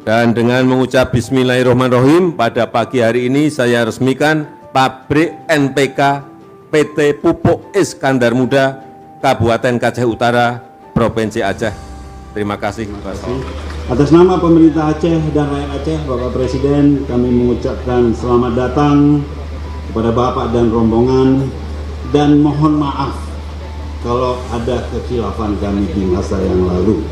Dan dengan mengucap Bismillahirrahmanirrahim, pada pagi hari ini saya resmikan pabrik NPK PT Pupuk Iskandar Muda, Kabupaten Aceh Utara, Provinsi Aceh. Terima kasih. Atas nama pemerintah Aceh dan rakyat Aceh, Bapak Presiden, kami mengucapkan selamat datang kepada Bapak dan rombongan, dan mohon maaf kalau ada kekhilafan kami di masa yang lalu.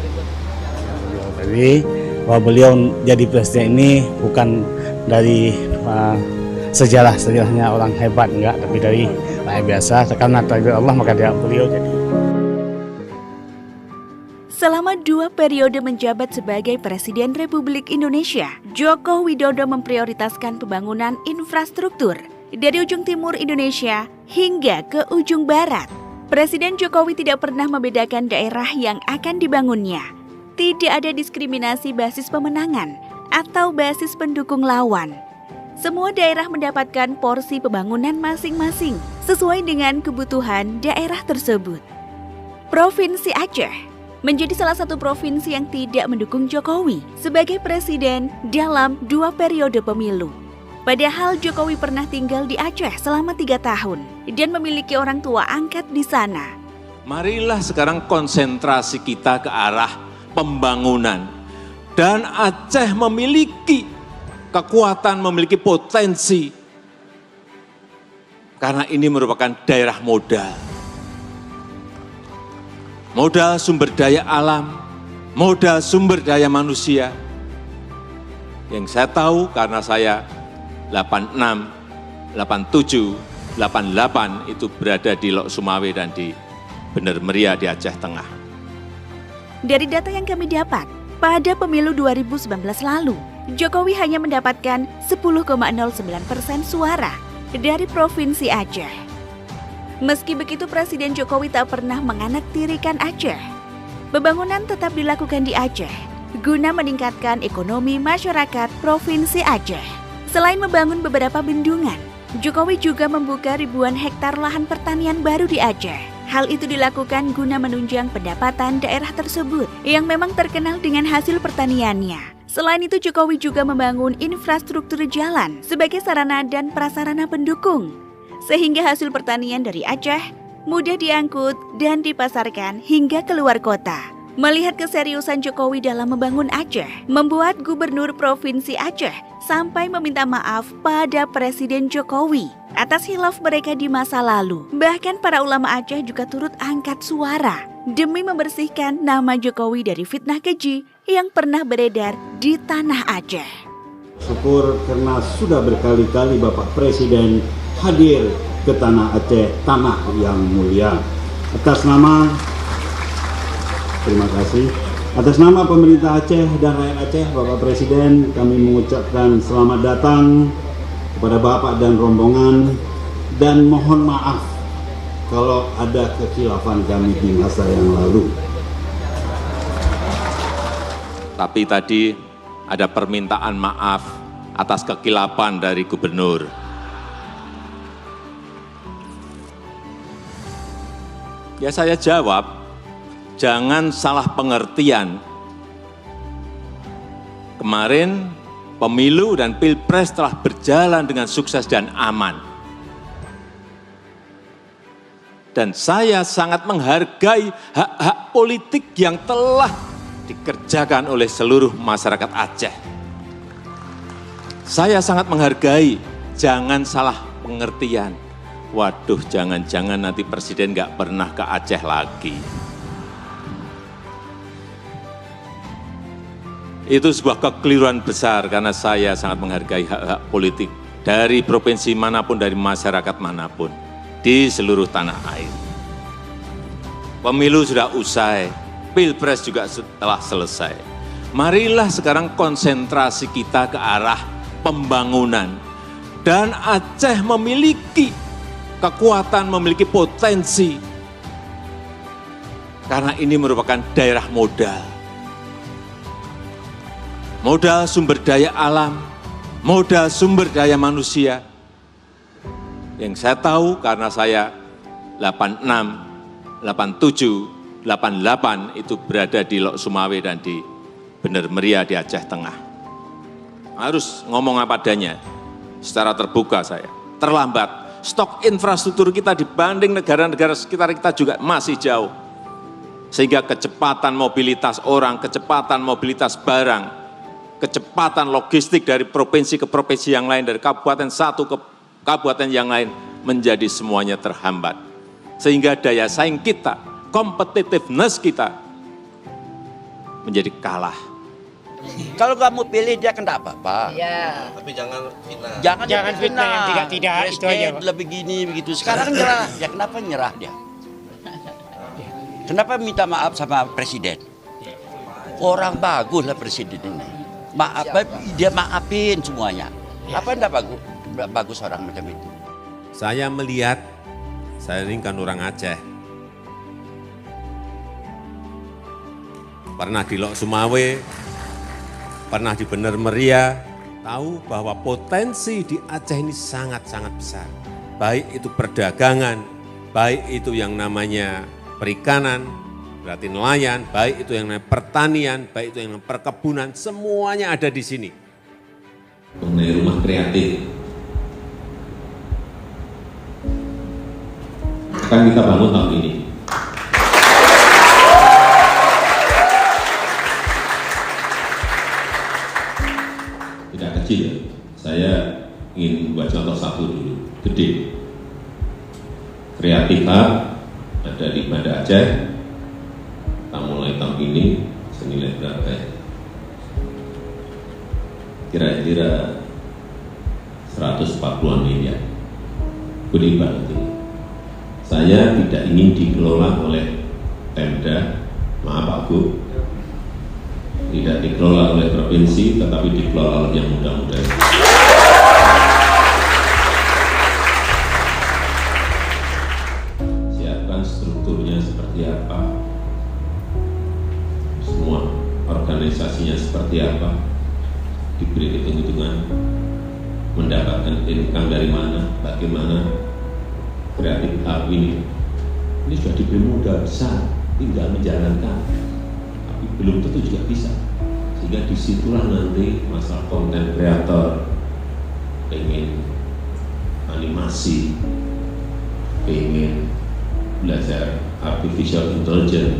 Jadi bahwa beliau jadi presiden ini bukan dari sejarahnya orang hebat, enggak, tapi dari rakyat biasa. Karena takdir Allah maka beliau jadi. Selama 2 periode menjabat sebagai Presiden Republik Indonesia, Joko Widodo memprioritaskan pembangunan infrastruktur dari ujung timur Indonesia hingga ke ujung barat. Presiden Jokowi tidak pernah membedakan daerah yang akan dibangunnya. Tidak ada diskriminasi basis pemenangan atau basis pendukung lawan. Semua daerah mendapatkan porsi pembangunan masing-masing sesuai dengan kebutuhan daerah tersebut. Provinsi Aceh menjadi salah satu provinsi yang tidak mendukung Jokowi sebagai presiden dalam 2 periode pemilu. Padahal Jokowi pernah tinggal di Aceh selama 3 tahun dan memiliki orang tua angkat di sana. Marilah sekarang konsentrasi kita ke arah pembangunan, dan Aceh memiliki kekuatan, memiliki potensi, karena ini merupakan daerah modal sumber daya alam, modal sumber daya manusia. Yang saya tahu karena saya 86, 87, 88 itu berada di Lok Sumawe dan di Bener Meriah di Aceh Tengah. Dari data yang kami dapat, pada pemilu 2019 lalu, Jokowi hanya mendapatkan 10,09% suara dari Provinsi Aceh. Meski begitu, Presiden Jokowi tak pernah menganaktirikan Aceh. Pembangunan tetap dilakukan di Aceh, guna meningkatkan ekonomi masyarakat Provinsi Aceh. Selain membangun beberapa bendungan, Jokowi juga membuka ribuan hektar lahan pertanian baru di Aceh. Hal itu dilakukan guna menunjang pendapatan daerah tersebut yang memang terkenal dengan hasil pertaniannya. Selain itu, Jokowi juga membangun infrastruktur jalan sebagai sarana dan prasarana pendukung, sehingga hasil pertanian dari Aceh mudah diangkut dan dipasarkan hingga keluar kota. Melihat keseriusan Jokowi dalam membangun Aceh, membuat Gubernur Provinsi Aceh sampai meminta maaf pada Presiden Jokowi atas khilaf mereka di masa lalu. Bahkan para ulama Aceh juga turut angkat suara demi membersihkan nama Jokowi dari fitnah keji yang pernah beredar di tanah Aceh. Syukur karena sudah berkali-kali Bapak Presiden hadir ke tanah Aceh, tanah yang mulia. Terima kasih. Atas nama pemerintah Aceh dan rakyat Aceh, Bapak Presiden, kami mengucapkan selamat datang kepada Bapak dan rombongan, dan mohon maaf kalau ada kekhilafan kami di masa yang lalu. Tapi tadi ada permintaan maaf atas kekhilafan dari Gubernur. Ya saya jawab, jangan salah pengertian. Kemarin pemilu dan pilpres telah berjalan dengan sukses dan aman. Dan saya sangat menghargai hak-hak politik yang telah dikerjakan oleh seluruh masyarakat Aceh. Saya sangat menghargai, jangan salah pengertian. Waduh, jangan-jangan nanti Presiden nggak pernah ke Aceh lagi. Itu sebuah kekeliruan besar karena saya sangat menghargai hak-hak politik dari provinsi manapun, dari masyarakat manapun, di seluruh tanah air. Pemilu sudah usai, pilpres juga telah selesai. Marilah sekarang konsentrasi kita ke arah pembangunan. Dan Aceh memiliki kekuatan, memiliki potensi. Karena ini merupakan daerah modal. Modal sumber daya alam, modal sumber daya manusia. Yang saya tahu karena saya 86, 87, 88 itu berada di Lok Sumawe dan di Bener Meriah di Aceh Tengah. harus ngomong apa adanya, secara terbuka saya. Terlambat, stok infrastruktur kita dibanding negara-negara sekitar kita juga masih jauh. Sehingga kecepatan mobilitas orang, kecepatan mobilitas barang, kecepatan logistik dari provinsi ke provinsi yang lain, dari kabupaten satu ke kabupaten yang lain, menjadi semuanya terhambat. Sehingga daya saing kita, competitiveness kita, menjadi kalah. Kalau kamu pilih dia kena apa-apa. Iya. Tapi jangan fitnah. Jangan fitnah yang tidak itu aja, Pak. Lebih gini begitu. Sekarang nyerah. Ya kenapa nyerah dia? Kenapa minta maaf sama presiden? Orang bagus lah presiden ini. Maaf, dia maafin semuanya. Apa enggak bagus? Enggak bagus orang macam itu. Saya melihat, saya ini kan orang Aceh. Pernah di Lok Sumawe, pernah di Bener Meriah, tahu bahwa potensi di Aceh ini sangat-sangat besar. Baik itu perdagangan, baik itu yang namanya perikanan, berarti nelayan, baik itu yang namanya pertanian, baik itu yang namanya perkebunan, semuanya ada di sini. Mengenai rumah kreatif, akan kita bangun tahun ini. Tidak kecil, saya ingin buat contoh satu dulu, gede. Kreatif Hub ada di Banda Aceh, kita mulai tahun ini senilai berapa ya? Kira-kira 140 miliar. Gede banget ini. Saya tidak ingin dikelola oleh Pemda, maaf Pak Bu, tidak dikelola oleh provinsi, tetapi dikelola oleh yang muda-muda. Siapkan strukturnya seperti apa, semua organisasinya seperti apa, diberi hitung-hitungan, mendapatkan income dari mana, bagaimana kreatif hub ini sudah diberi modal besar, tinggal menjalankan, tapi belum tentu juga bisa. Sehingga disitulah nanti masalah konten kreator, pengen animasi, pengen belajar artificial intelligence,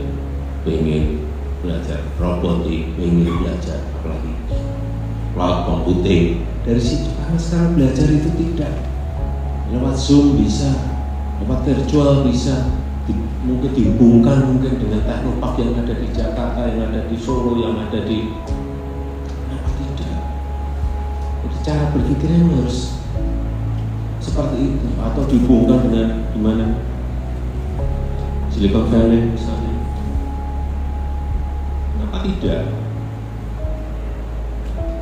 pengen belajar robotik, pengen belajar apalagi cloud computing. Dari situ, karena sekarang belajar itu tidak lewat Zoom bisa, lewat virtual bisa, mungkin dihubungkan mungkin dengan teknopark yang ada di Jakarta, yang ada di Solo, yang ada di, kenapa tidak? Jadi cara berpikirnya harus seperti itu, atau dihubungkan dengan gimana Silicon Valley misalnya. Kenapa tidak?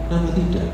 Kenapa tidak?